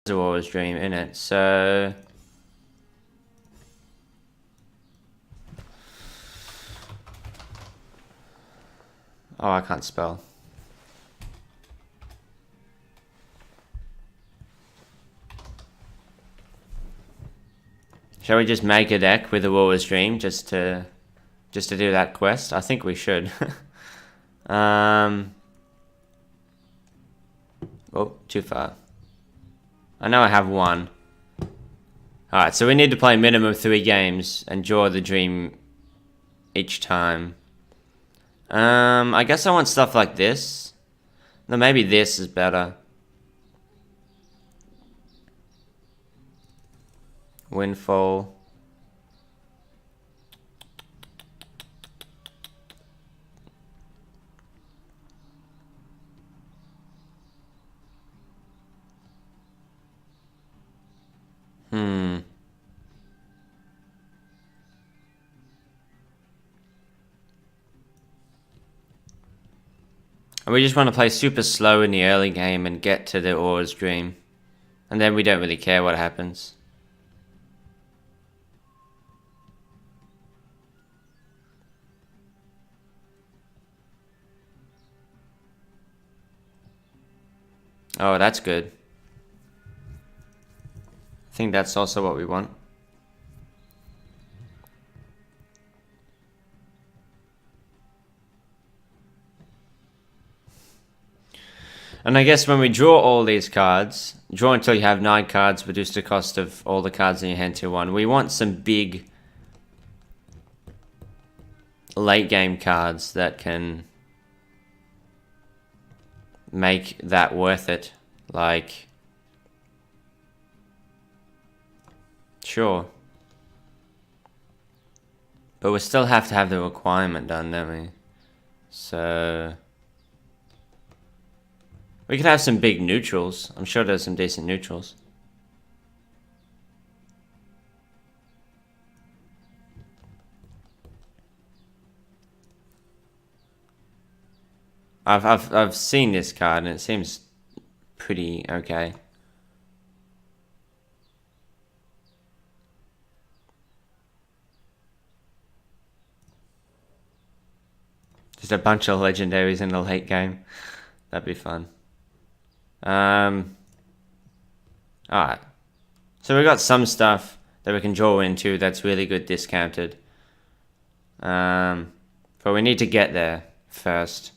Auroras Dream in it, so... Oh, I can't spell. Shall we just make a deck with Auroras Dream just to do that quest? I think we should. Oh, too far. I know I have one. Alright, so we need to play minimum 3 games and draw the dream each time. I guess I want stuff like this. No, maybe this is better. Windfall. We just want to play super slow in the early game and get to the Auroras Dream. And then we don't really care what happens. Oh, that's good. I think that's also what we want. And I guess when we draw all these cards, draw until you have 9 cards, reduce the cost of all the cards in your hand to 1. We want some big late game cards that can make that worth it. Like, sure. But we still have to have the requirement done, don't we? So... we could have some big neutrals. I'm sure there's some decent neutrals. I've seen this card and it seems pretty okay. Just a bunch of legendaries in the late game. That'd be fun. Alright. So we got some stuff that we can draw into that's really good discounted. But we need to get there first.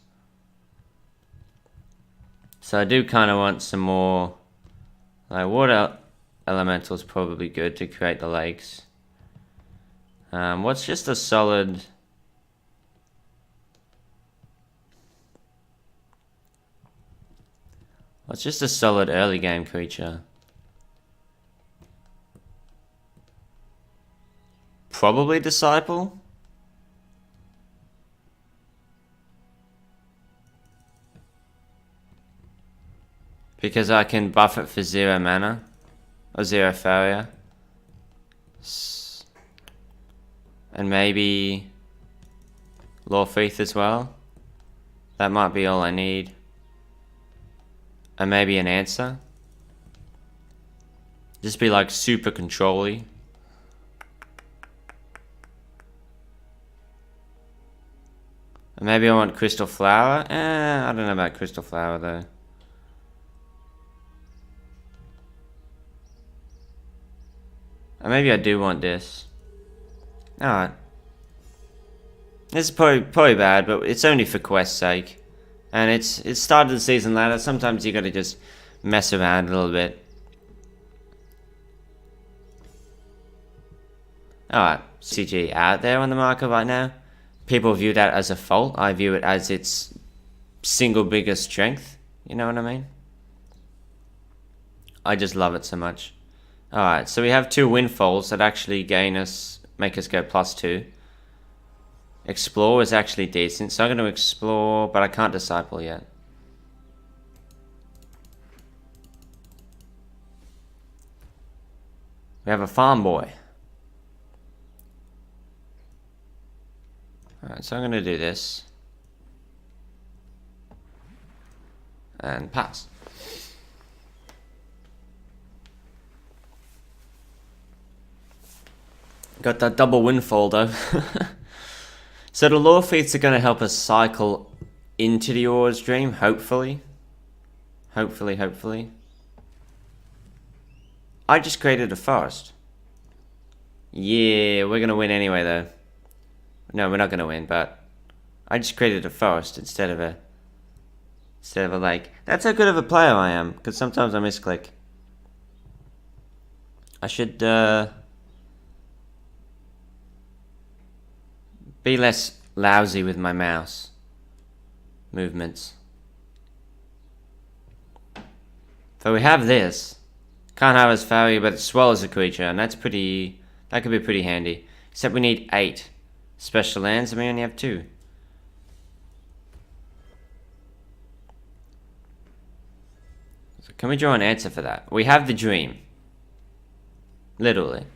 So I do kind of want some more... like, water elemental is probably good to create the lakes. What's just a solid... what's just a solid early game creature? Probably Disciple? Because I can buff it for 0 mana. Or 0 Faeria. And maybe... Lawfeath as well. That might be all I need. And maybe an answer. Just be like super control-y. And maybe I want Crystal Flower. I don't know about Crystal Flower though. And maybe I do want this. Alright. This is probably bad, but it's only for quest's sake. And it's started the season ladder. Sometimes you gotta just mess around a little bit. Alright, CG out there on the market right now. People view that as a fault. I view it as its single biggest strength. You know what I mean? I just love it so much. Alright, so we have 2 windfalls that actually make us go +2. Explore is actually decent, so I'm going to explore, but I can't disciple yet. We have a farm boy. Alright, so I'm going to do this. And pass. Got that double windfall though. So the lore feats are going to help us cycle into the Auroras Dream, hopefully. Hopefully. I just created a forest. Yeah, we're going to win anyway though. No, we're not going to win, but I just created a forest instead of a lake. That's how good of a player I am, because sometimes I misclick. I should be less lousy with my mouse movements. So we have this. Can't have as Faeria, but it swallows a creature, and that could be pretty handy. Except we need 8 special lands, and we only have 2. So can we draw an answer for that? We have the dream. Literally.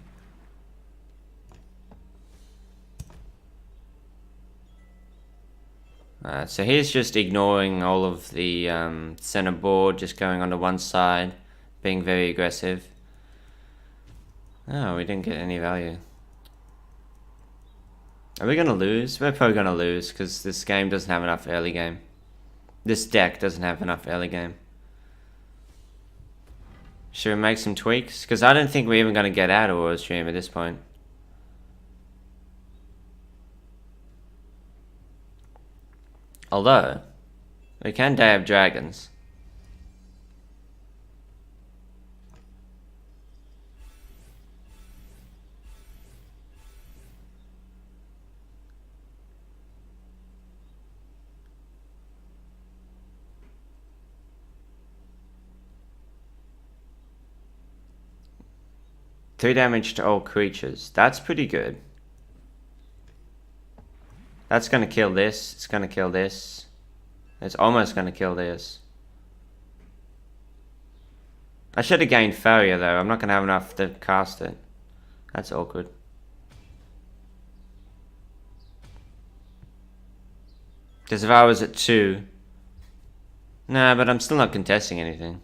So he's just ignoring all of the center board, just going onto one side, being very aggressive. Oh, we didn't get any value. Are we going to lose? We're probably going to lose, because this game doesn't have enough early game. This deck doesn't have enough early game. Should we make some tweaks? Because I don't think we're even going to get out of Auroras Dream at this point. Although, we can Day of Dragons. Three damage to all creatures. That's pretty good. That's gonna kill this. It's gonna kill this. It's almost gonna kill this. I should have gained Faeria though. I'm not gonna have enough to cast it. That's awkward. Because if I was at 2... Nah, but I'm still not contesting anything.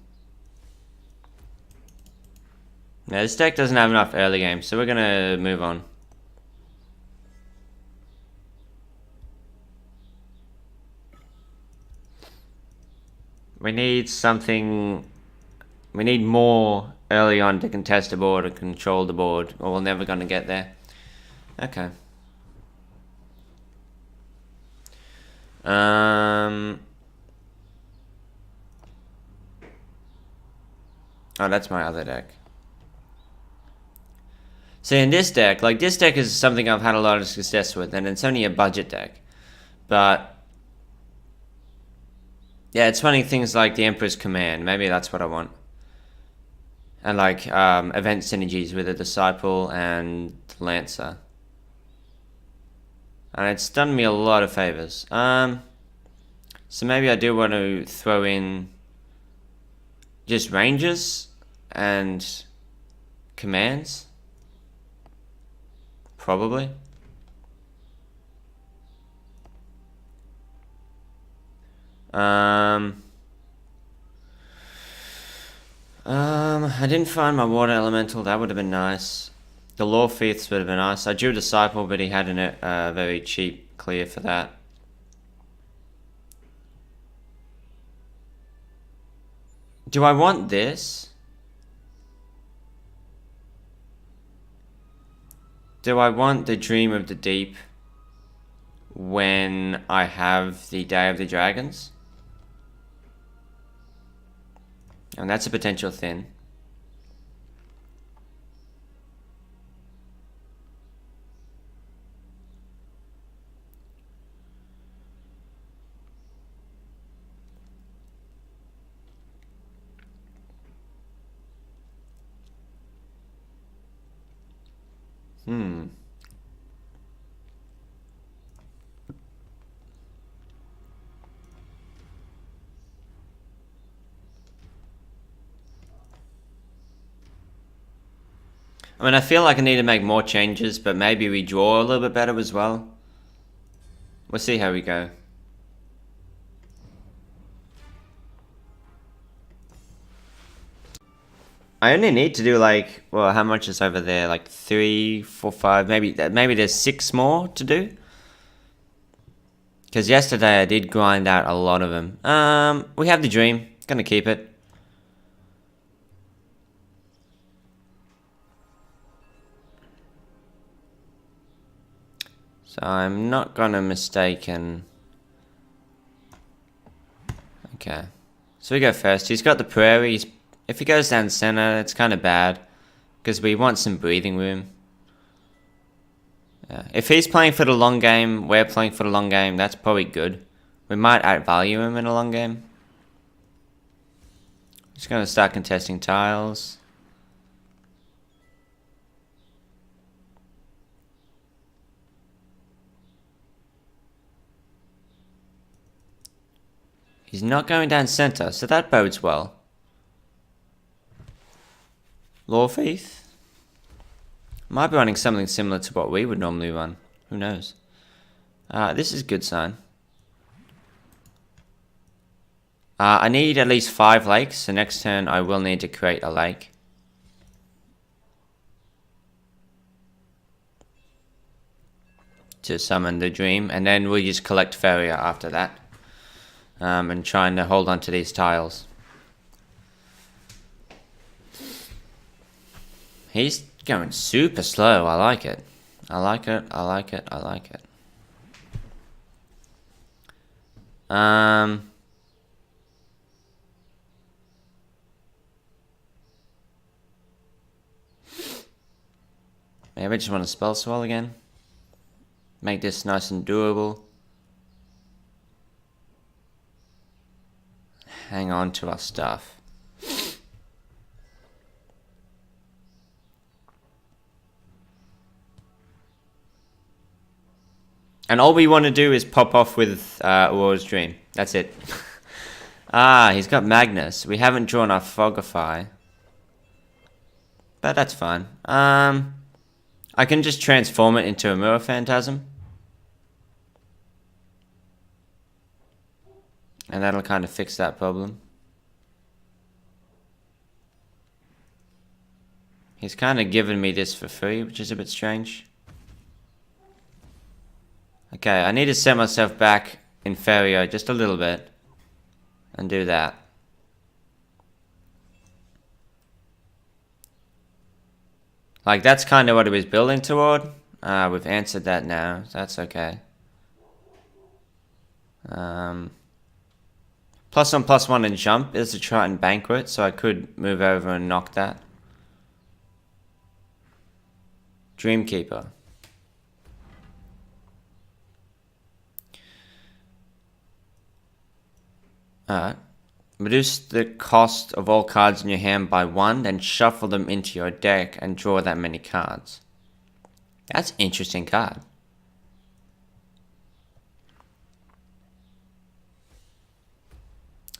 Yeah, this deck doesn't have enough early game, so we're gonna move on. We need something... We need more early on to contest the board and control the board, or we're never gonna get there. Okay. Oh, that's my other deck. So in this deck, like this deck is something I've had a lot of success with, and it's only a budget deck. But yeah, it's funny things like the Emperor's Command. Maybe that's what I want. And like event synergies with the Disciple and Lancer. And it's done me a lot of favors. So maybe I do want to throw in just ranges and commands. Probably. I didn't find my water elemental. That would have been nice. The Lore Feats would have been nice. I drew Disciple, but he had a very cheap clear for that. Do I want this? Do I want the Dream of the Deep when I have the Day of the Dragons? And that's a potential thin. I mean, I feel like I need to make more changes, but maybe we draw a little bit better as well. We'll see how we go. I only need to do like, well, how much is over there? Like 3, 4, 5, maybe there's 6 more to do. Because yesterday I did grind out a lot of them. We have the dream. Gonna keep it. So I'm not gonna mistaken. Okay. So we go first. He's got the prairie. If he goes down center, it's kind of bad. Because we want some breathing room. Yeah. If he's playing for the long game, we're playing for the long game, that's probably good. We might outvalue him in a long game. Just gonna start contesting tiles. He's not going down center, so that bodes well. Lawfaith? Might be running something similar to what we would normally run. Who knows? This is a good sign. I need at least 5 lakes, so next turn I will need to create a lake. To summon the dream, and then we'll just collect Faeria after that. And trying to hold on to these tiles. He's going super slow. I like it. I like it. I like it. I like it. Maybe I just want to spell swell again. Make this nice and doable. Hang on to our stuff. And all we want to do is pop off with Auroras Dream. That's it. He's got Magnus. We haven't drawn our Fogify. But that's fine. I can just transform it into a Mirror Phantasm. And that'll kind of fix that problem. He's kind of given me this for free, which is a bit strange. Okay, I need to set myself back in Faeria just a little bit. And do that. Like, that's kind of what it was building toward. We've answered that now, so that's okay. +1/+1 and jump is a Triton Banquet, so I could move over and knock that. Dreamkeeper. Alright. Reduce the cost of all cards in your hand by 1, then shuffle them into your deck and draw that many cards. That's an interesting card.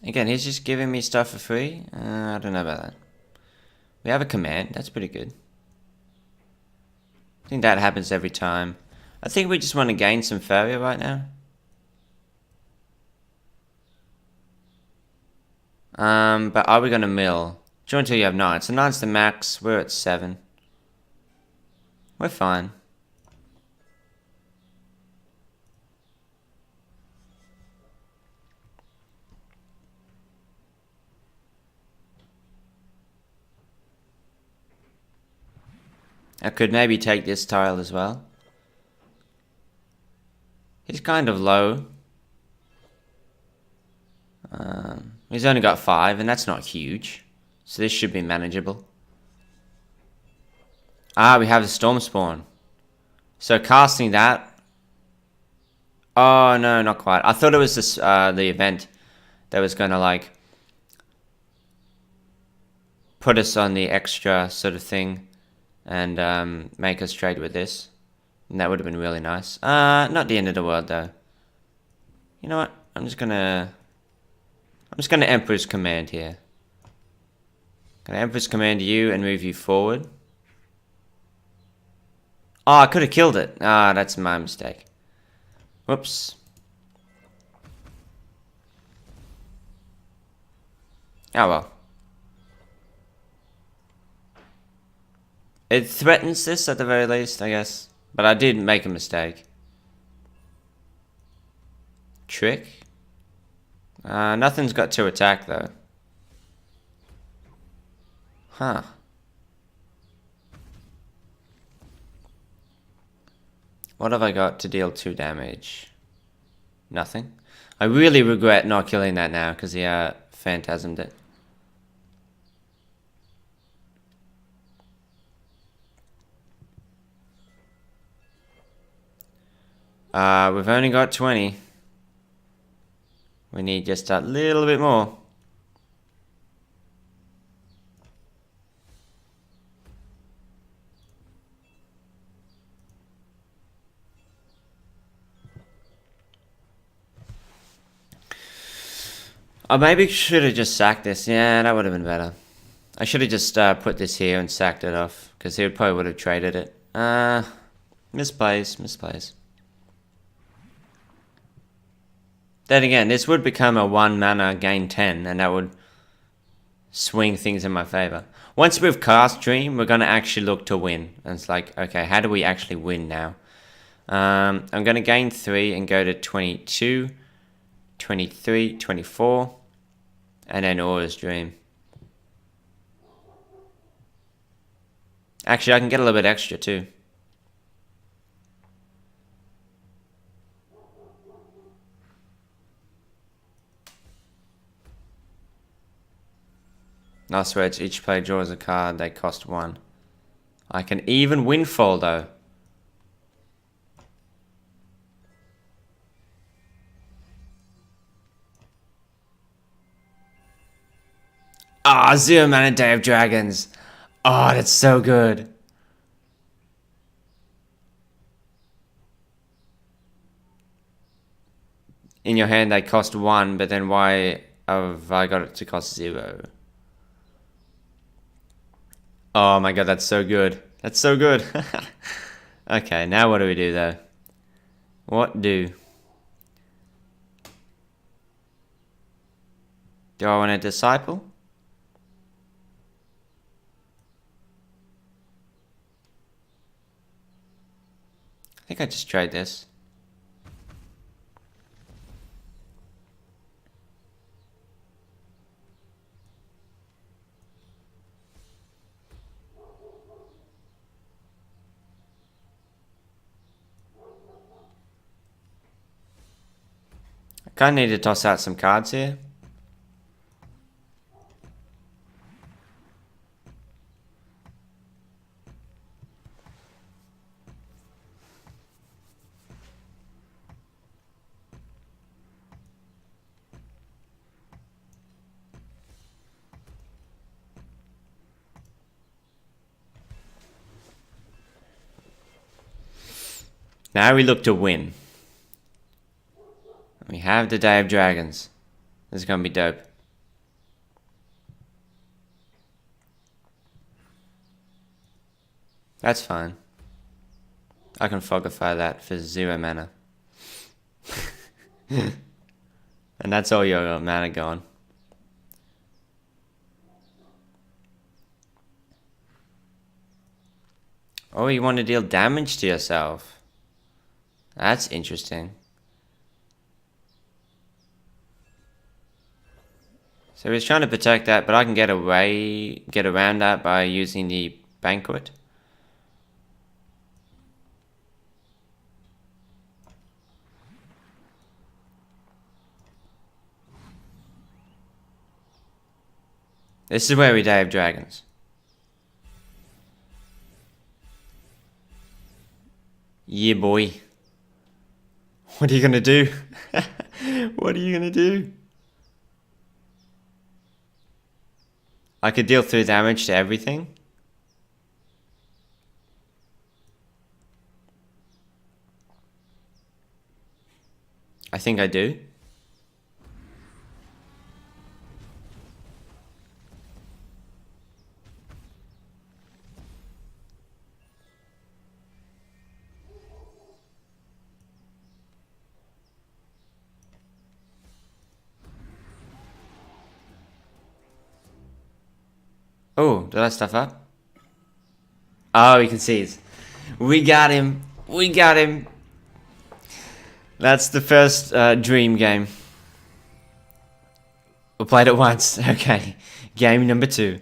Again, he's just giving me stuff for free. I don't know about that. We have a command. That's pretty good. I think that happens every time. I think we just want to gain some Faeria right now. But are we going to mill? Draw until you have 9. So 9's the max. We're at 7. We're fine. I could maybe take this tile as well. He's kind of low. He's only got 5, and that's not huge. So this should be manageable. We have the Storm Spawn. So casting that... Oh, no, not quite. I thought it was this, the event that was going to, like... put us on the extra sort of thing. And make us trade with this. And that would have been really nice. Not the end of the world, though. You know what? I'm just gonna Emperor's Command here. Gonna Emperor's Command you and move you forward. Oh, I could have killed it. That's my mistake. Whoops. Oh well. It threatens this at the very least, I guess. But I did make a mistake. Trick? Nothing's got to attack though. Huh. What have I got to deal 2 damage? Nothing. I really regret not killing that now because he phantasmed it. We've only got 20. We need just a little bit more. I maybe should have just sacked this. Yeah, that would have been better. I should have just put this here and sacked it off, because he probably would have traded it. Misplays. Then again, this would become a 1 mana gain 10, and that would swing things in my favor. Once we've cast Dream, we're going to actually look to win. And it's like, okay, how do we actually win now? I'm going to gain 3 and go to 22, 23, 24, and then Auroras Dream. Actually, I can get a little bit extra too. I swear it's each player draws a card, they cost 1. I can even Windfall though. Ah, 0 mana Day of Dragons. Oh, that's so good. In your hand they cost 1, but then why have I got it to cost 0? Oh my god, that's so good. That's so good. Okay, now what do we do though? What do? Do I want to Disciple? I think I just trade this. I kind of need to toss out some cards here. Now we look to win. We have the Day of Dragons. This is going to be dope. That's fine. I can Fogify that for 0 mana. And that's all your mana gone. Oh, you want to deal damage to yourself. That's interesting. So he's trying to protect that, but I can get around that by using the Banquet. This is where we Day of Dragons. Yeah, boy. What are you gonna do? What are you gonna do? I could deal 3 damage to everything. I think I do. Oh, did I stuff up? Oh, you can see it. We got him. We got him. That's the first dream game. We played it once. Okay. Game number 2.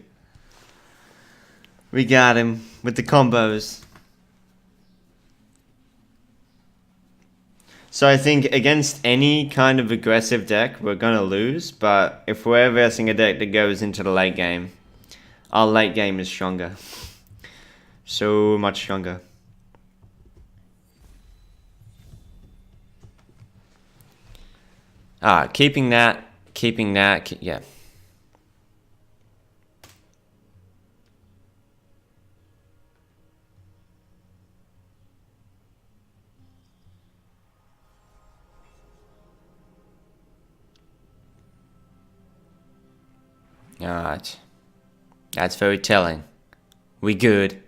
We got him with the combos. So I think against any kind of aggressive deck, we're going to lose. But if we're versing a deck that goes into the late game, our late game is stronger. So much stronger. Keeping that, yeah. Alright. That's very telling. We good.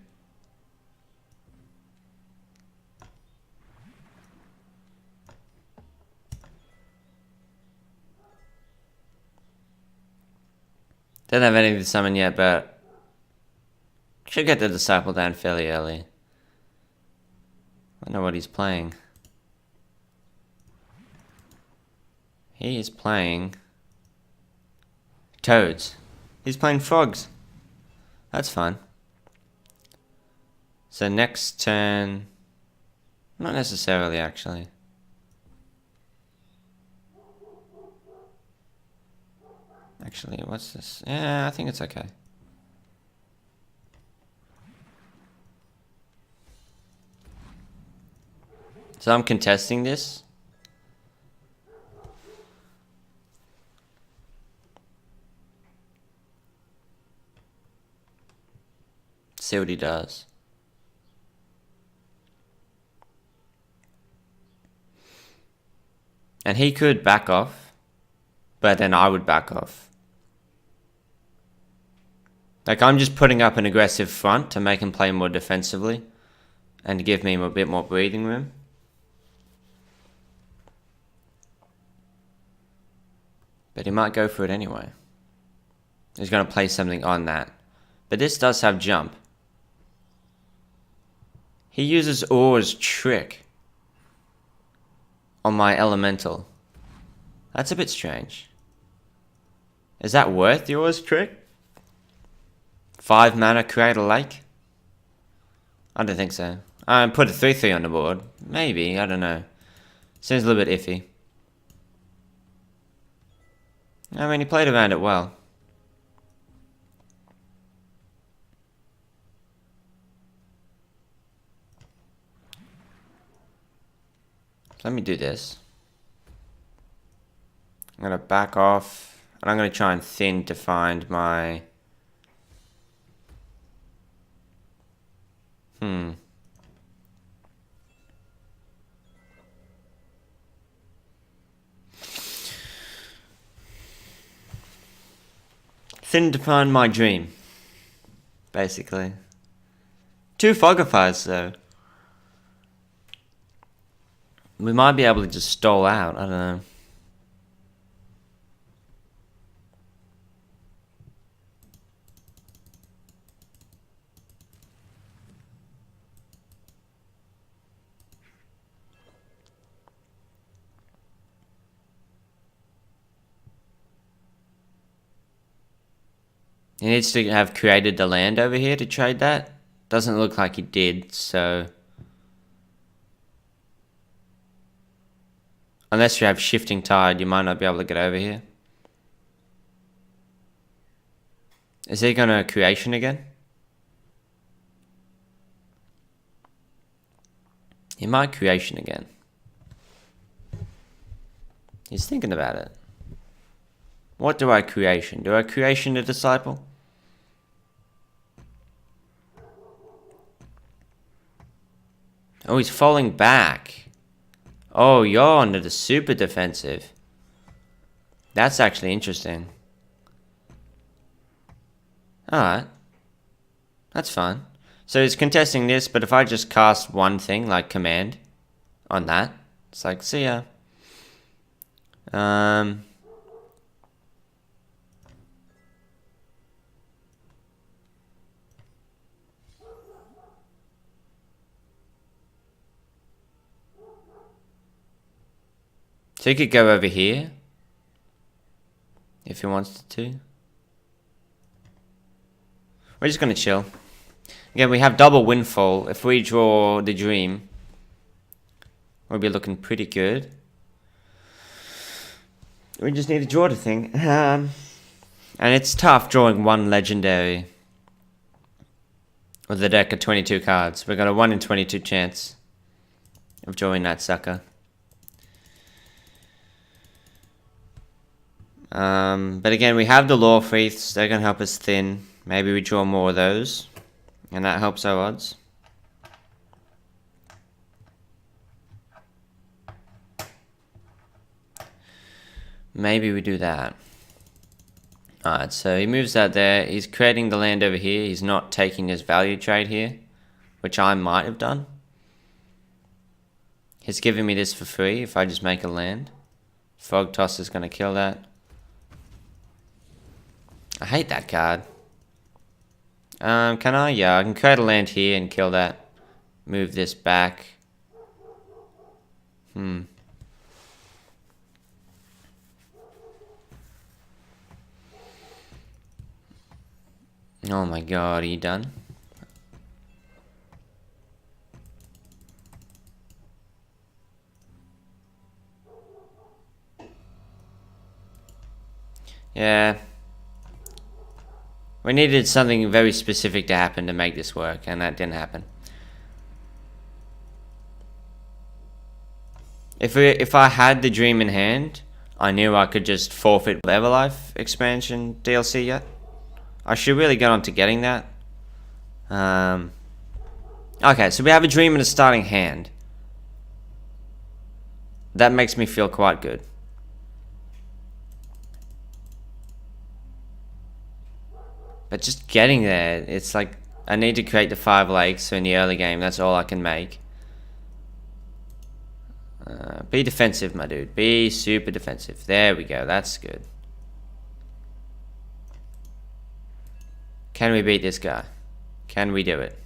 Don't have anything to summon yet, but should get the Disciple down fairly early. I know what he's playing. He is playing Toads. He's playing Frogs. That's fun. So next turn... Not necessarily, actually. Actually, what's this? Yeah, I think it's okay. So I'm contesting this. See what he does. And he could back off, but then I would back off. Like, I'm just putting up an aggressive front to make him play more defensively and to give me a bit more breathing room. But he might go for it anyway. He's going to play something on that. But this does have jump. He uses Aura's trick on my elemental. That's a bit strange. Is that worth the Aura's trick? 5 mana, create a lake? I don't think so. Put a 3/3 on the board. Maybe, I don't know. Seems a little bit iffy. I mean, he played around it well. Let me do this. I'm going to back off. And I'm going to try and thin to find my... Thin to find my dream. Basically. 2 Fogifiers though. We might be able to just stall out, I don't know. He needs to have created the land over here to trade that. Doesn't look like he did, so... Unless you have Shifting Tide, you might not be able to get over here. Is he gonna creation again? He might creation again. He's thinking about it. What do I creation? Do I creation a Disciple? Oh, he's falling back. Oh, you're under the super defensive. That's actually interesting. Alright. That's fine. So he's contesting this, but if I just cast one thing, like command, on that, it's like, see ya. So he could go over here. If he wants to. We're just going to chill. Again, we have double windfall. If we draw the dream, we'll be looking pretty good. We just need to draw the thing. And it's tough drawing one legendary with a deck of 22 cards. We've got a 1 in 22 chance of drawing that sucker. But again, we have the Lore Wreaths. They're going to help us thin. Maybe we draw more of those. And that helps our odds. Maybe we do that. Alright, so he moves that there. He's creating the land over here. He's not taking his value trade here, which I might have done. He's giving me this for free if I just make a land. Frog Toss is going to kill that. I hate that card. Can I? Yeah, I can create a land here and kill that. Move this back. Oh my god, are you done? Yeah. We needed something very specific to happen to make this work, and that didn't happen. If I had the dream in hand, I knew I could just forfeit Everlife expansion DLC yet. I should really get on to getting that. Okay, so we have a dream in a starting hand. That makes me feel quite good. But just getting there, it's like I need to create the 5 lakes, so in the early game, that's all I can make. Be defensive, my dude. Be super defensive. There we go. That's good. Can we beat this guy? Can we do it?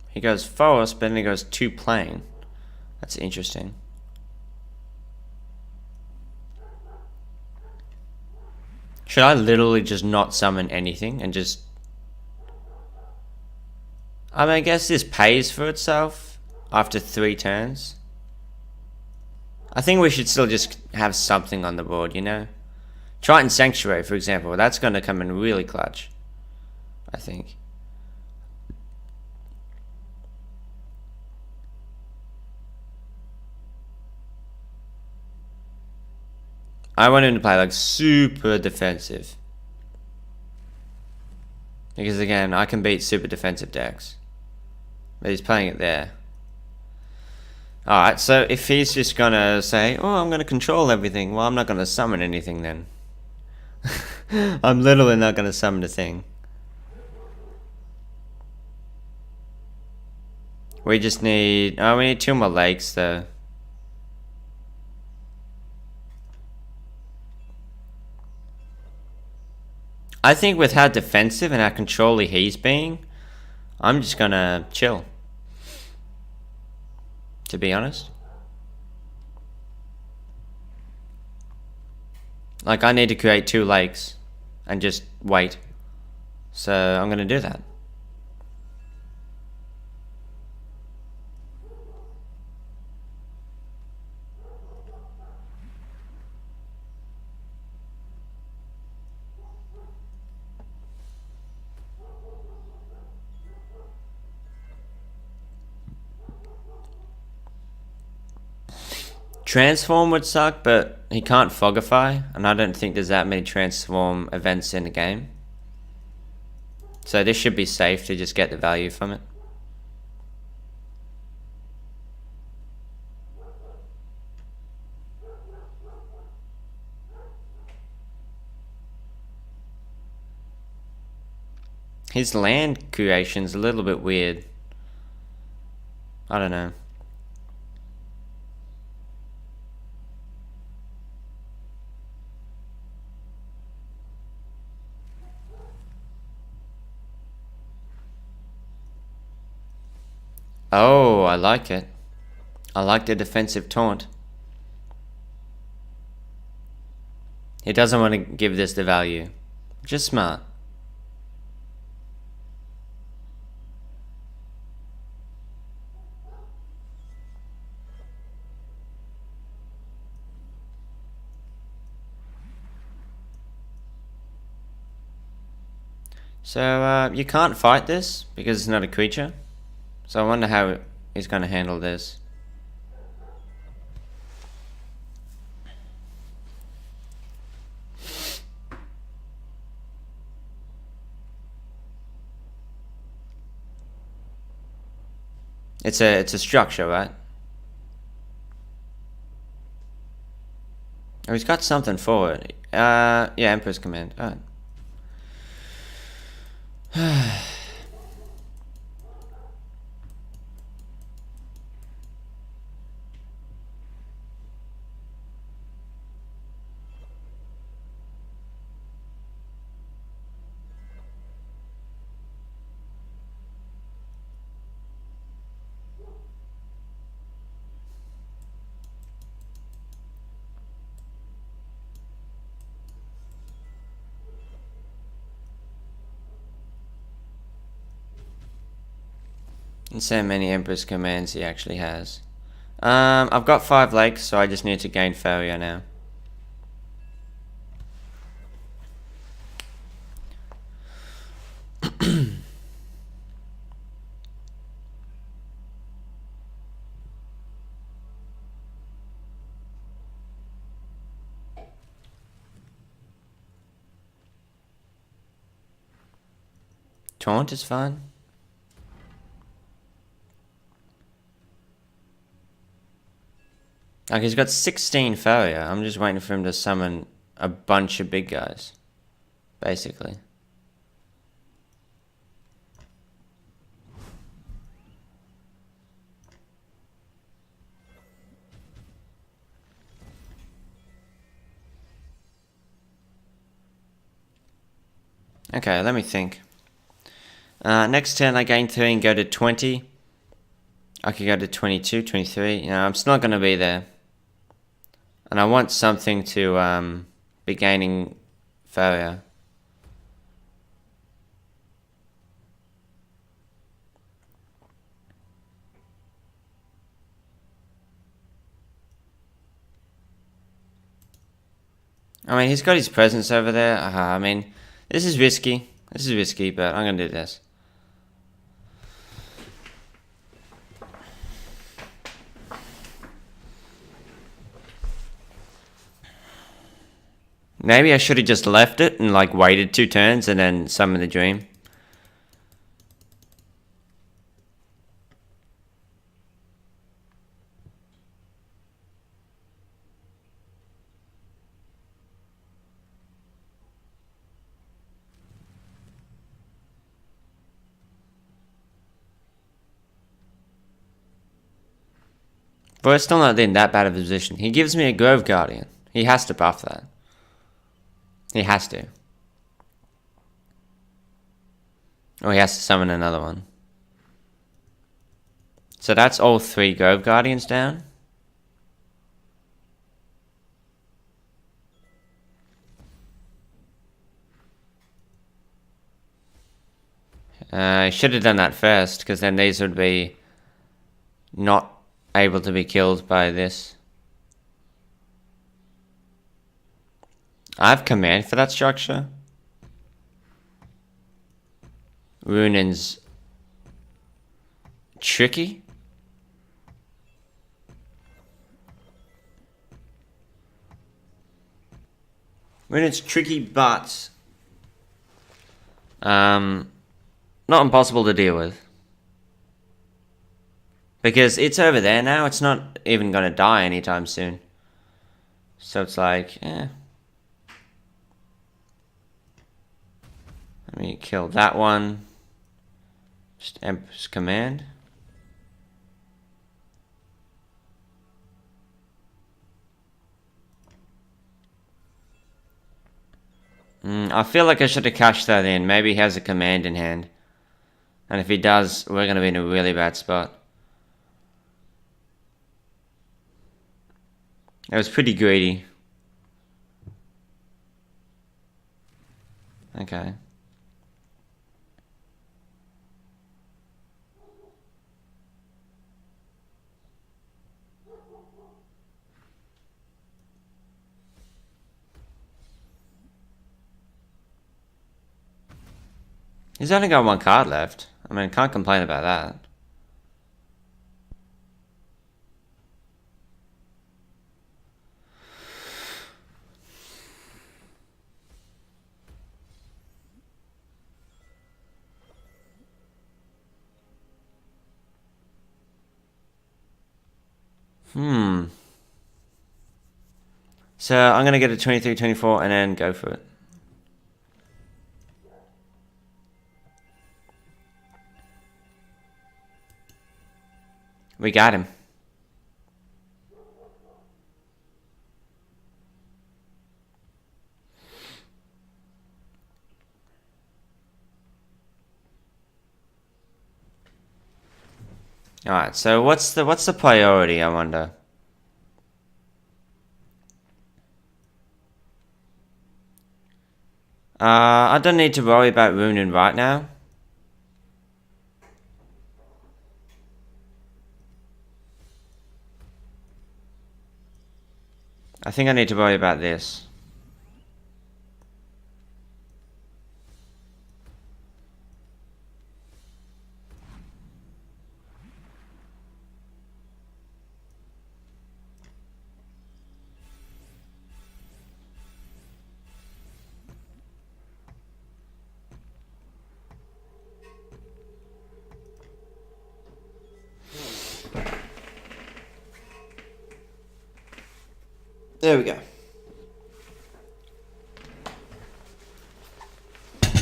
He goes forest, but then he goes 2 plane. That's interesting. Should I literally just not summon anything and just... I mean, I guess this pays for itself after 3 turns. I think we should still just have something on the board, you know? Triton Sanctuary, for example. That's going to come in really clutch, I think. I want him to play like super defensive. Because again, I can beat super defensive decks. But he's playing it there. Alright, so if he's just gonna say, oh, I'm gonna control everything, well, I'm not gonna summon anything then. I'm literally not gonna summon a thing. We just need... Oh, we need 2 more lakes though. I think with how defensive and how controlly he's being, I'm just gonna chill. To be honest. Like, I need to create 2 lakes and just wait. So, I'm gonna do that. Transform would suck, but he can't Fogify, and I don't think there's that many transform events in the game. So this should be safe to just get the value from it. His land creation's a little bit weird. I don't know. Oh, I like it. I like the defensive taunt. He doesn't want to give this the value. Just smart. So, you can't fight this because it's not a creature. So I wonder how he's going to handle this. It's a structure, right? Oh, he's got something for it. Yeah, Emperor's Command. Alright. And so many Emperor's Commands he actually has. I've got 5 lakes, so I just need to gain Faeria now. Taunt is fine. Like, he's got 16 Faeria. I'm just waiting for him to summon a bunch of big guys. Basically. Okay, let me think. Next turn I gain 3 and go to 20. I could go to 22, 23. You know, I'm still not going to be there. And I want something to be gaining Faeria. I mean, he's got his presence over there. I mean, this is risky. This is risky, but I'm going to do this. Maybe I should have just left it and like waited 2 turns and then summon the dream. But we're still not in that bad of a position. He gives me a Grove Guardian. He has to buff that. He has to. Or he has to summon another one. So that's all 3 Grove Guardians down. I should have done that first, because then these would be not able to be killed by this. I have command for that structure. Runen's tricky. Runen's tricky, but not impossible to deal with. Because it's over there now, it's not even going to die anytime soon. So it's like, eh. Let me kill that one. Just Emperor's Command. I feel like I should have cashed that in. Maybe he has a command in hand. And if he does, we're going to be in a really bad spot. It was pretty greedy. Okay. He's only got one card left. I mean, can't complain about that. So I'm going to get a 23, 24 and then go for it. We got him. Alright, so what's the priority, I wonder? I don't need to worry about ruining right now. I think I need to worry about this. There we go.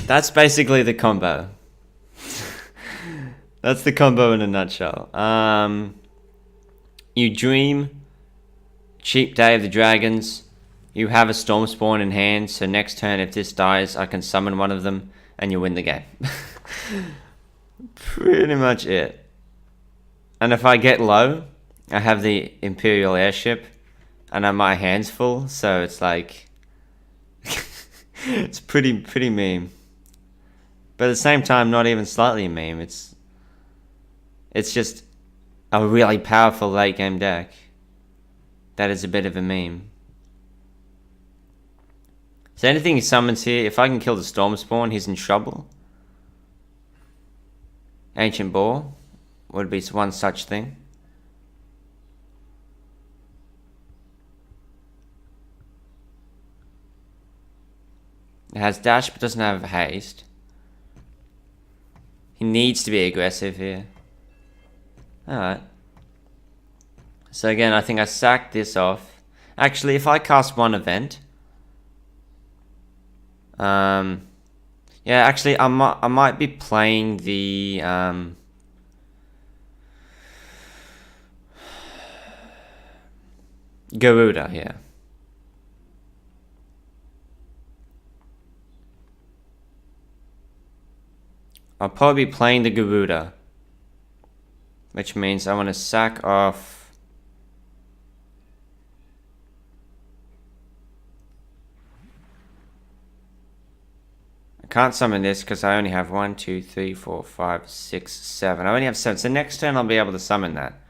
That's basically the combo. That's the combo in a nutshell. You dream, cheap Day of the Dragons. You have a Storm Spawn in hand, so next turn if this dies, I can summon one of them, and you win the game. Pretty much it. And if I get low, I have the Imperial Airship, and my hand's full, so it's like... it's pretty meme. But at the same time, not even slightly a meme. It's just a really powerful late game deck. That is a bit of a meme. So anything he summons here, if I can kill the Storm Spawn, he's in trouble. Ancient Boar would be one such thing. It has dash but doesn't have haste. He needs to be aggressive here. Alright. So again, I think I sack this off. Actually, if I cast one event... yeah, actually, I might be playing the... Garuda here. I'll probably be playing the Garuda. Which means I want to sack off... I can't summon this because I only have 1, 2, 3, 4, 5, 6, 7. I only have 7. So next turn I'll be able to summon that.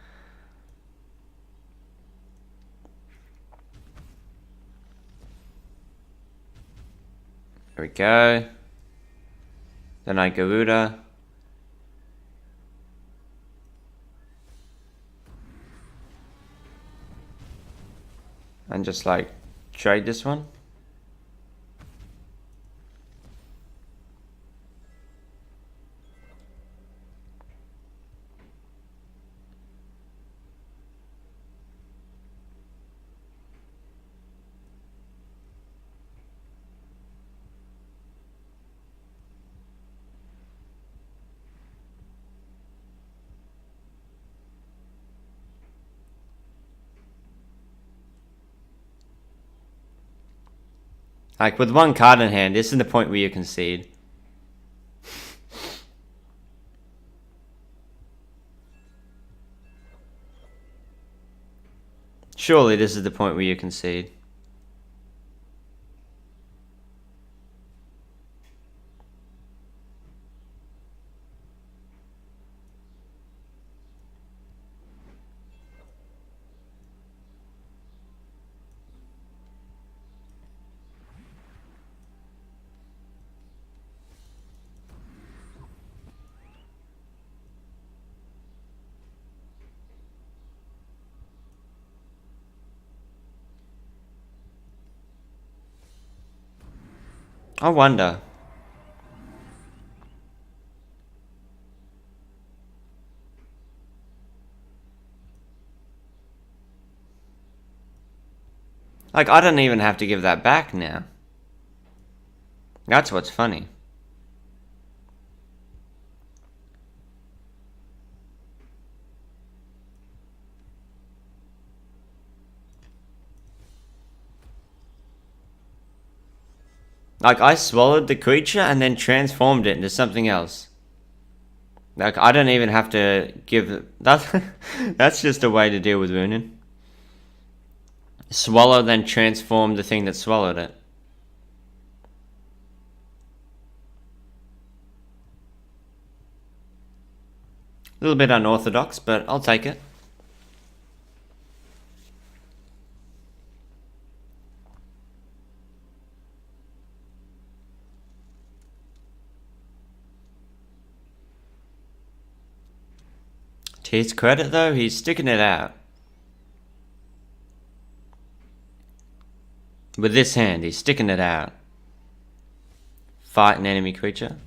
There we go. Then I Garuda. And just like trade this one. Like, with one card in hand, this is the point where you concede. Surely this is the point where you concede. I wonder. Like, I don't even have to give that back now. That's what's funny. Like, I swallowed the creature and then transformed it into something else. Like, I don't even have to give... That's just a way to deal with Runin. Swallow, then transform the thing that swallowed it. A little bit unorthodox, but I'll take it. To his credit, though, he's sticking it out. With this hand, he's sticking it out. Fight an enemy creature.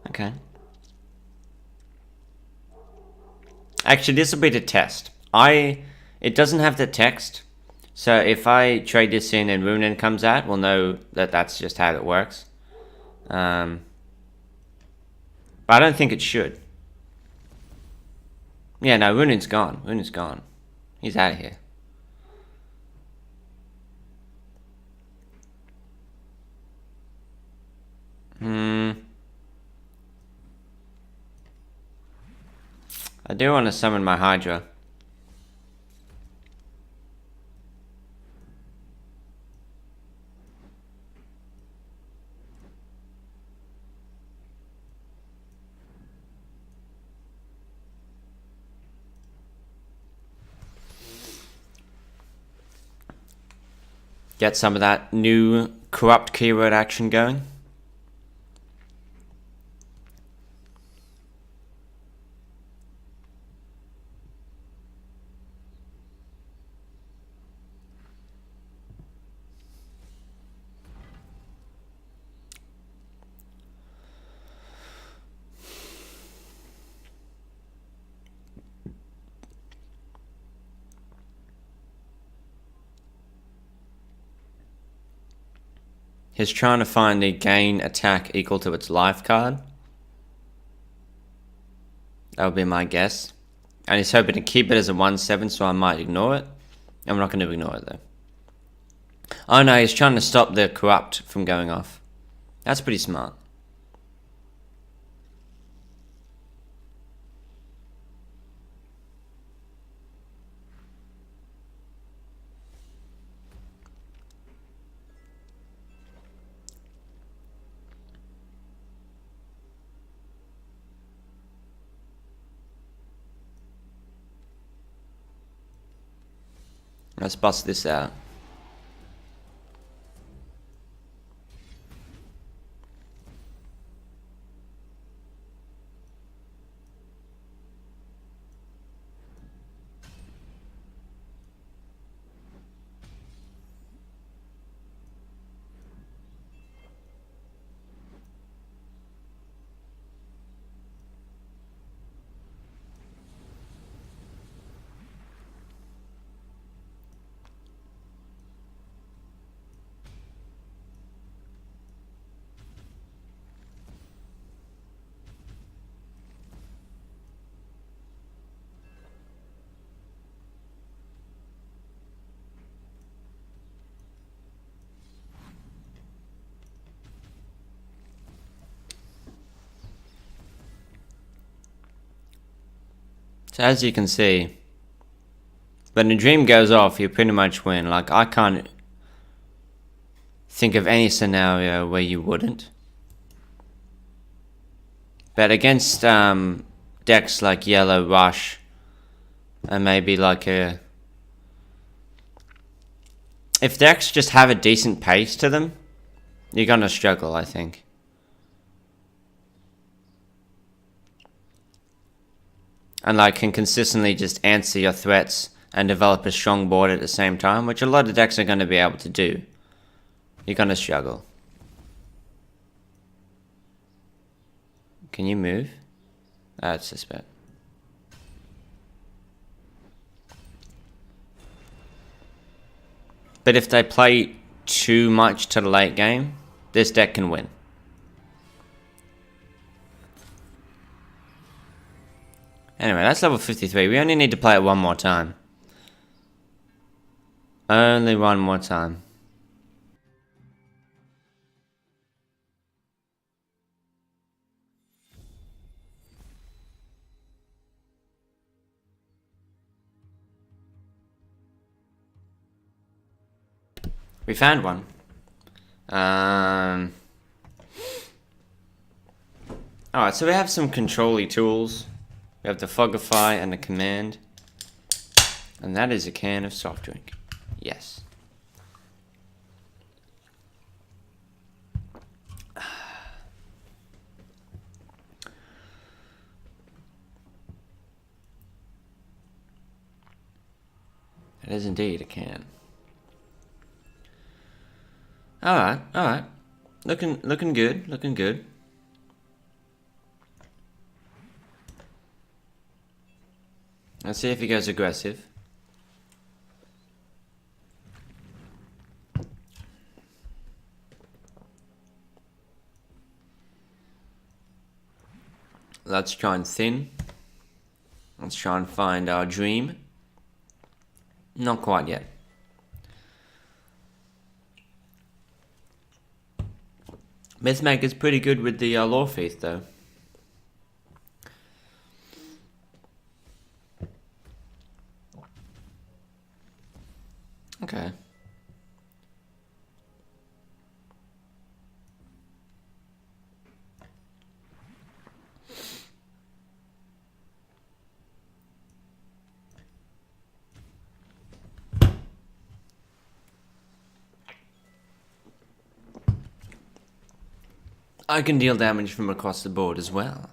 Okay. Actually, this will be the test. It doesn't have the text, so if I trade this in and Runin comes out, we'll know that that's just how it works. But I don't think it should. Yeah, no, Runin's gone. Runin's gone. He's out of here. I do want to summon my Hydra. Get some of that new corrupt keyword action going. He's trying to find the gain attack equal to its life card. That would be my guess. And he's hoping to keep it as a 1/7, so I might ignore it. I'm not going to ignore it, though. Oh no, he's trying to stop the corrupt from going off. That's pretty smart. Let's bust this out. So as you can see, when the dream goes off, you pretty much win. Like, I can't think of any scenario where you wouldn't. But against decks like Yellow Rush, and maybe like a... If decks just have a decent pace to them, you're gonna struggle, I think. And like can consistently just answer your threats and develop a strong board at the same time, which a lot of decks are going to be able to do. You're going to struggle. Can you move? That's just bad. But if they play too much to the late game, this deck can win. Anyway, that's level 53. We only need to play it one more time. Only one more time. We found one. Alright, so we have some control-y tools. We have the Fogify and the command. And that is a can of soft drink. Yes. It is indeed a can. Alright, alright. Looking good, looking good. Let's see if he goes aggressive. Let's try and thin. Let's try and find our dream. Not quite yet. Mythmaker's pretty good with the Lore Feast though. Okay. I can deal damage from across the board as well.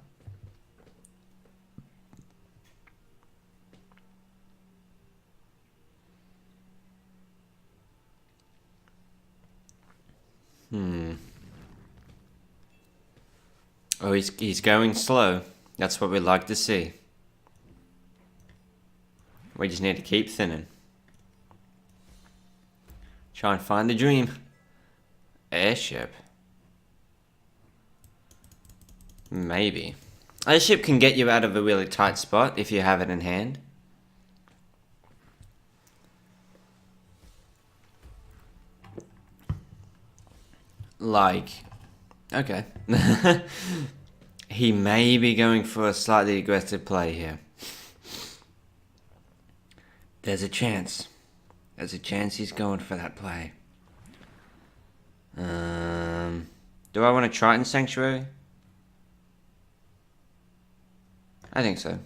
Oh, he's going slow. That's what we like to see. We just need to keep thinning. Try and find the dream. Airship. Maybe. Airship can get you out of a really tight spot if you have it in hand. Like, okay. He may be going for a slightly aggressive play here. There's a chance. There's a chance he's going for that play. Do I want to Triton Sanctuary? I think so.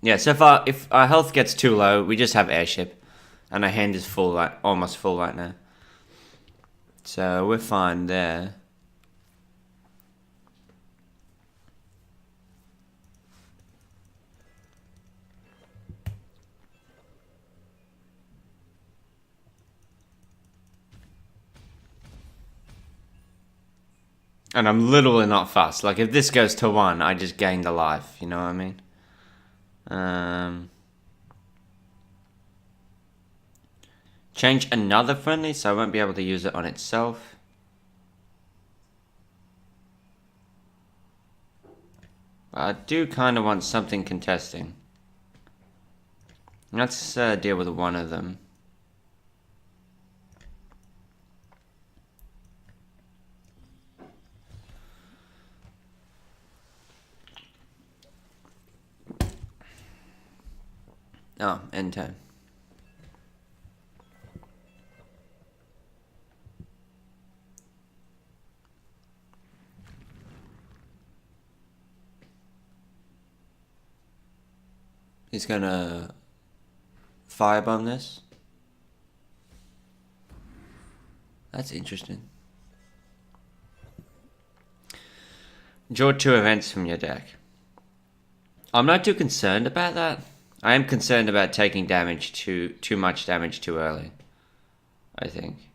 Yeah, so if our health gets too low, we just have Airship. And our hand is full, right, almost full right now. So we're fine there. And I'm literally not fussed. Like, if this goes to 1, I just gained a life. You know what I mean? Change another friendly, so I won't be able to use it on itself. But I do kind of want something contesting. Let's deal with one of them. Oh, end turn. He's gonna firebomb this. That's interesting. Draw 2 events from your deck. I'm not too concerned about that. I am concerned about taking damage too much damage too early, I think.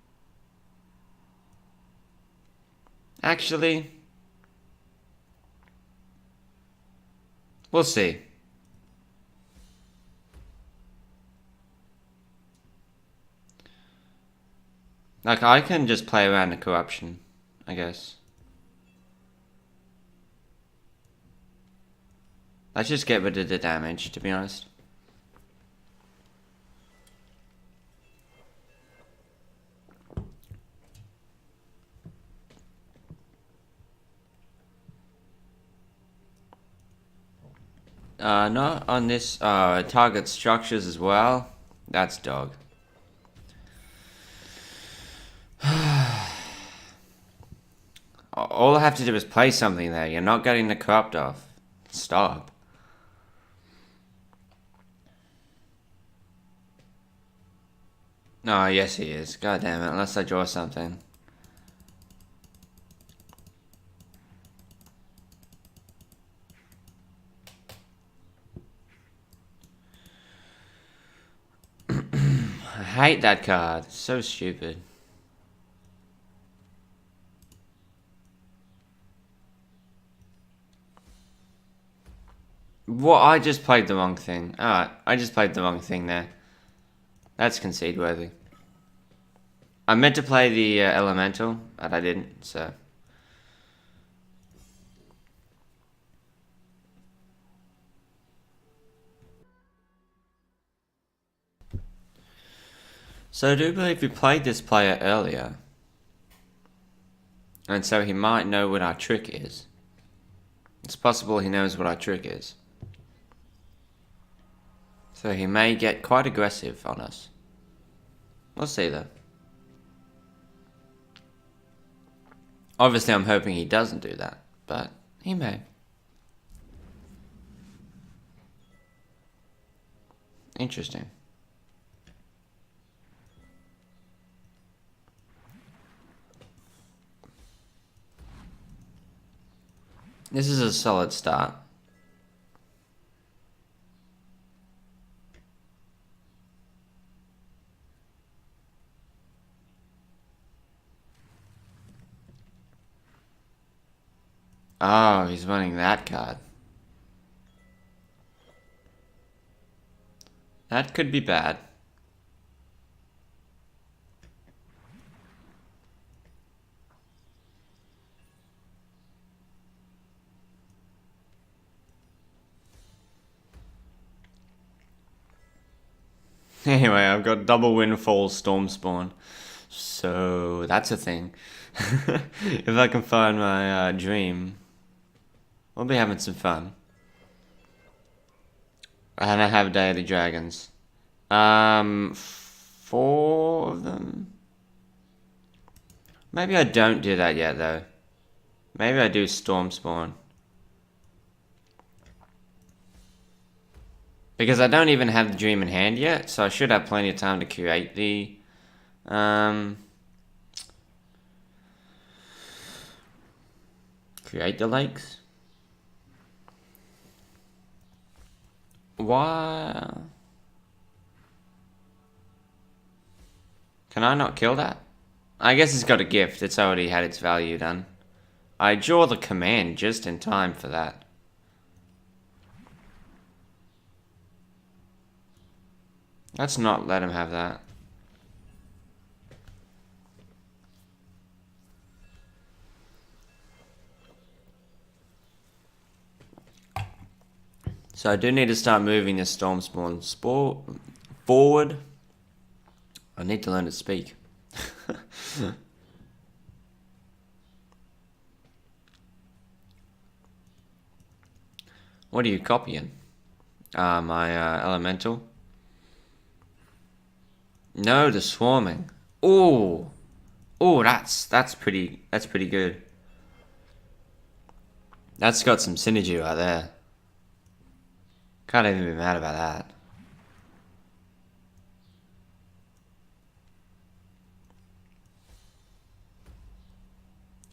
Actually, we'll see. Like, I can just play around the corruption, I guess. Let's just get rid of the damage, to be honest. Not on this, target structures as well. That's dog. All I have to do is play something there. You're not getting the corrupt off. Stop. Oh, yes he is. God damn it, unless I draw something. I hate that card. It's so stupid. Well, I just played the wrong thing. Alright, I just played the wrong thing there. That's concede worthy. I meant to play the elemental, but I didn't, so. So I do believe we played this player earlier. And so he might know what our trick is. It's possible he knows what our trick is. So he may get quite aggressive on us. We'll see though. Obviously I'm hoping he doesn't do that, but he may. Interesting. This is a solid start. Oh, he's running that card. That could be bad. Anyway, I've got double windfall storm spawn. So that's a thing. If I can find my dream, we'll be having some fun. And I have daily dragons. 4 of them. Maybe I don't do that yet though. Maybe I do storm spawn. Because I don't even have the dream in hand yet, so I should have plenty of time to create the lakes. Why? Can I not kill that? I guess it's got a gift. It's already had its value done. I draw the command just in time for that. Let's not let him have that. So I do need to start moving this storm spawn forward. I need to learn to speak. What are you copying? My elemental. No, the swarming. Oh, oh, that's pretty good. That's got some synergy right there. Can't even be mad about that.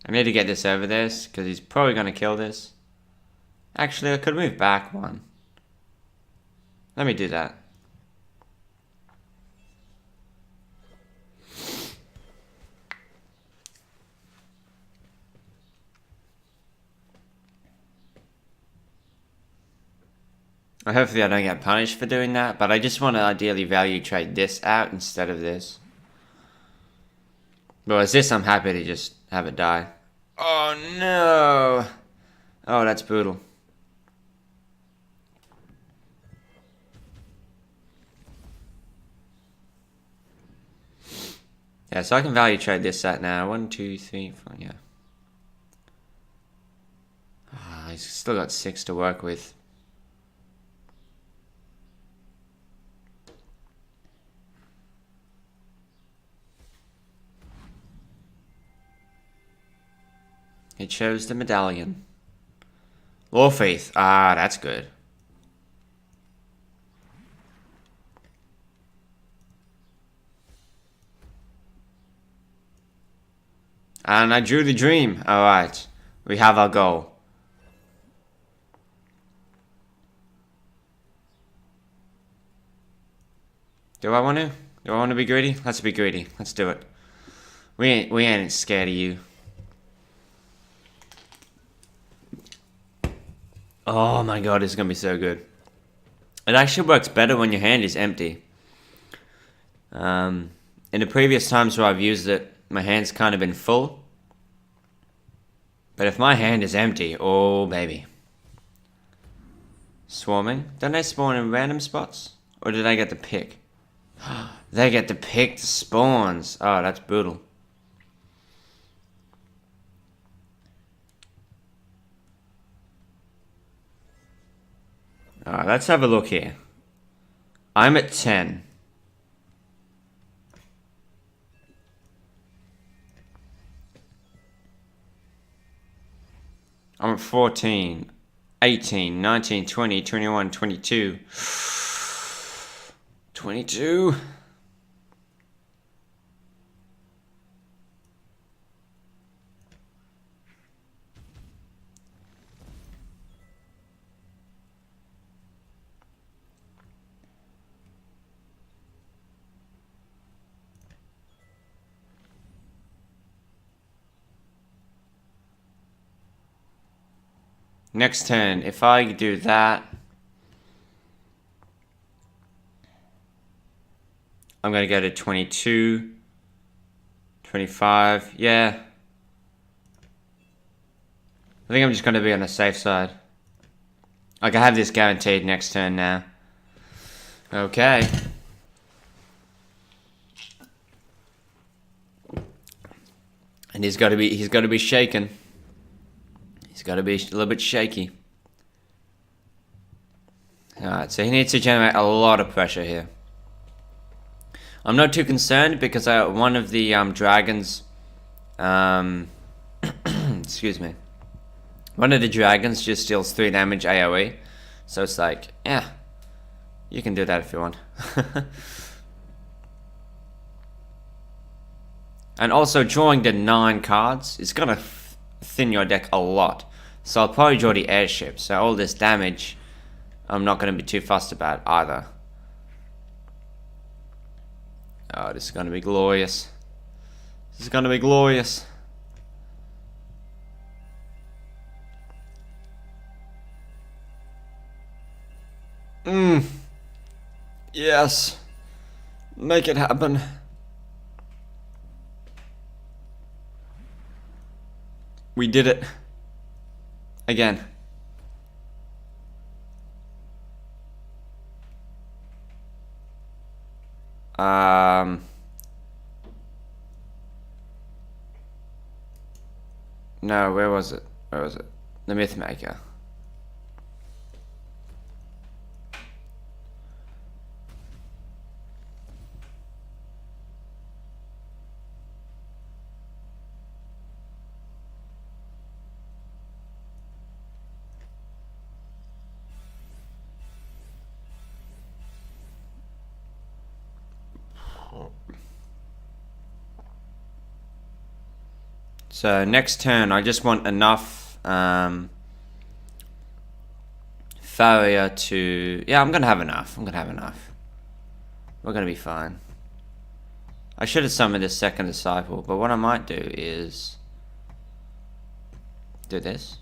I need to get this over this because he's probably gonna kill this. Actually, I could move back one. Let me do that. Hopefully I don't get punished for doing that, but I just want to ideally value trade this out instead of this. But as this, I'm happy to just have it die. Oh no! Oh, that's brutal. Yeah, so I can value trade this out now. 1, 2, 3, 4, yeah. Oh, he's still got 6 to work with. He chose the medallion. Law Faith. Ah, that's good. And I drew the dream. Alright. We have our goal. Do I want to? Do I want to be greedy? Let's be greedy. Let's do it. We ain't scared of you. Oh my god, it's gonna be so good. It actually works better when your hand is empty. In the previous times where I've used it, my hand's kind of been full. But if my hand is empty, oh baby. Swarming? Don't they spawn in random spots? Or did I get to pick? They get to pick the spawns. Oh, that's brutal. Alright, let's have a look here. I'm at 10. I'm at 14, 18, 19, 20, 21, 22. 22. Next turn, if I do that, I'm going to go to 22, 25, yeah. I think I'm just going to be on the safe side. I can have this guaranteed next turn now. Okay. And he's got to be shaken. He's got to be a little bit shaky. Alright, so he needs to generate a lot of pressure here. I'm not too concerned because one of the dragons, excuse me, one of the dragons just deals 3 damage AoE, so it's like, yeah, you can do that if you want. And also drawing the 9 cards is gonna thin your deck a lot, so I'll probably draw the airship, so all this damage I'm not gonna be too fussed about either. Oh, this is gonna be glorious. This is gonna be glorious. Yes. Make it happen. We did it. Again. No, where was it? Where was it? The Mythmaker. So next turn, I just want enough Faeria to... Yeah, I'm gonna have enough. We're gonna be fine. I should have summoned a second disciple, but what I might do is do this.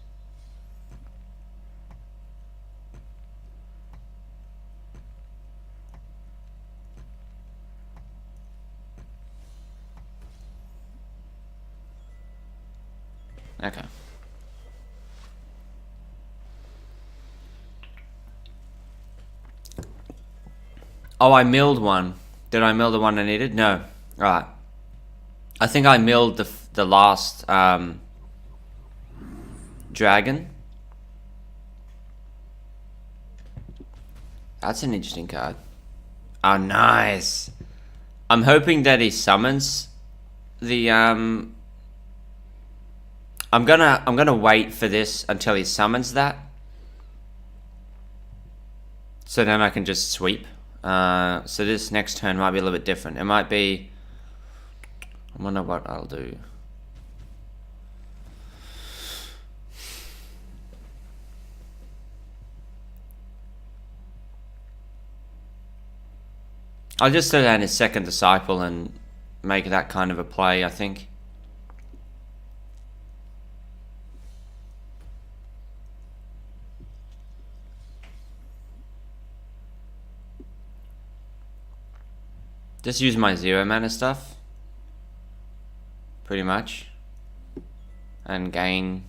Okay. Oh, I milled one. Did I mill the one I needed? No. Alright. I think I milled the last dragon. That's an interesting card. Oh, nice. I'm hoping that he summons the I'm gonna wait for this until he summons that, so then I can just sweep. So this next turn might be a little bit different. It might be... I wonder what I'll do. I'll just throw down his second disciple and make that kind of a play, I think. Just use my 0 mana stuff, pretty much, and gain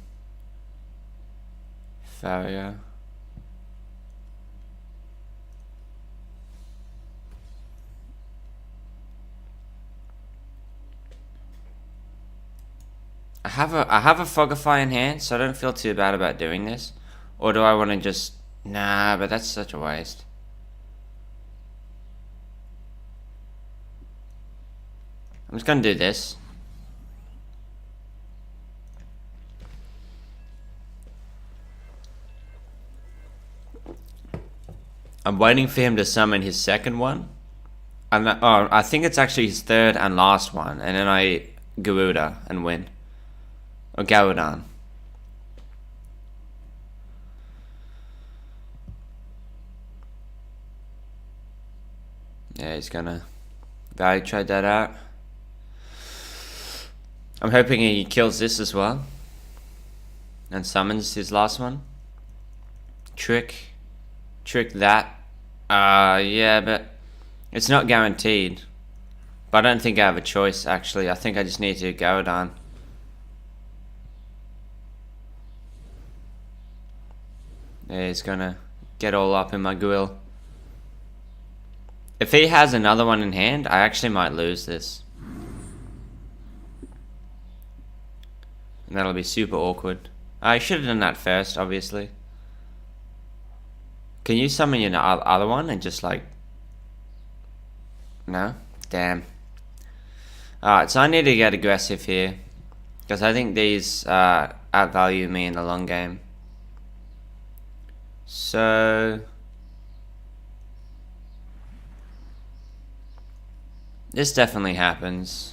Faeria. I have a Fogify in hand, so I don't feel too bad about doing this. Or do I want to just... Nah, but that's such a waste. I'm just gonna do this. I'm waiting for him to summon his second one. I think it's actually his third and last one, and then I Garuda and win. Or Garudan. Yeah, he's gonna value trade that out. I'm hoping he kills this as well and summons his last one. Trick that. Yeah, but it's not guaranteed. But I don't think I have a choice, actually. I think I just need to go down. Yeah, he's gonna get all up in my grill. If he has another one in hand, I actually might lose this. And that'll be super awkward. I should have done that first, obviously. Can you summon your other one and just like... No? Damn. Alright, so I need to get aggressive here. Because I think these outvalue me in the long game. So... this definitely happens.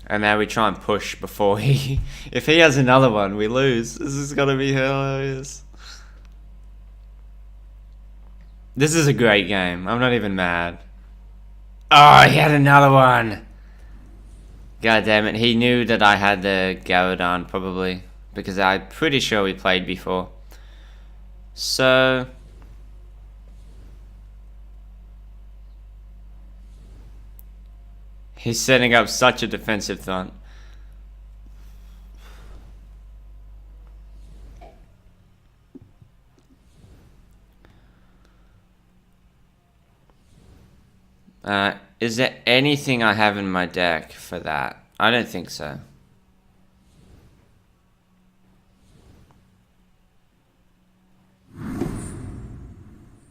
And now we try and push before he... if he has another one, we lose. This is gonna be hilarious. This is a great game. I'm not even mad. Oh, he had another one! God damn it, he knew that I had the Garudan, probably. Because I'm pretty sure we played before. So... he's setting up such a defensive front. Is there anything I have in my deck for that? I don't think so.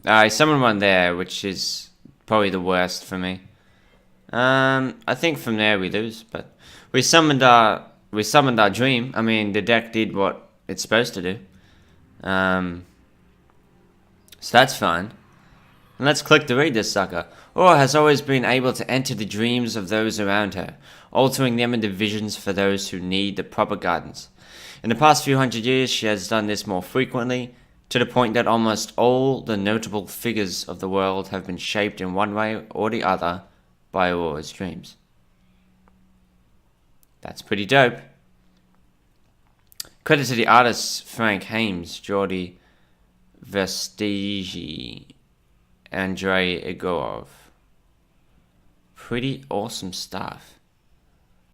I summoned one there, which is probably the worst for me. I think from there we lose, but we summoned our dream. I mean, the deck did what it's supposed to do. So that's fine. And let's click to read this sucker. Aurora has always been able to enter the dreams of those around her, altering them into visions for those who need the proper guidance. In the past few hundred years, she has done this more frequently, to the point that almost all the notable figures of the world have been shaped in one way or the other by Aurora's dreams. That's pretty dope. Credit to the artists Frank Hames, Jordi Vestigi, Andrei Igorov. Pretty awesome stuff.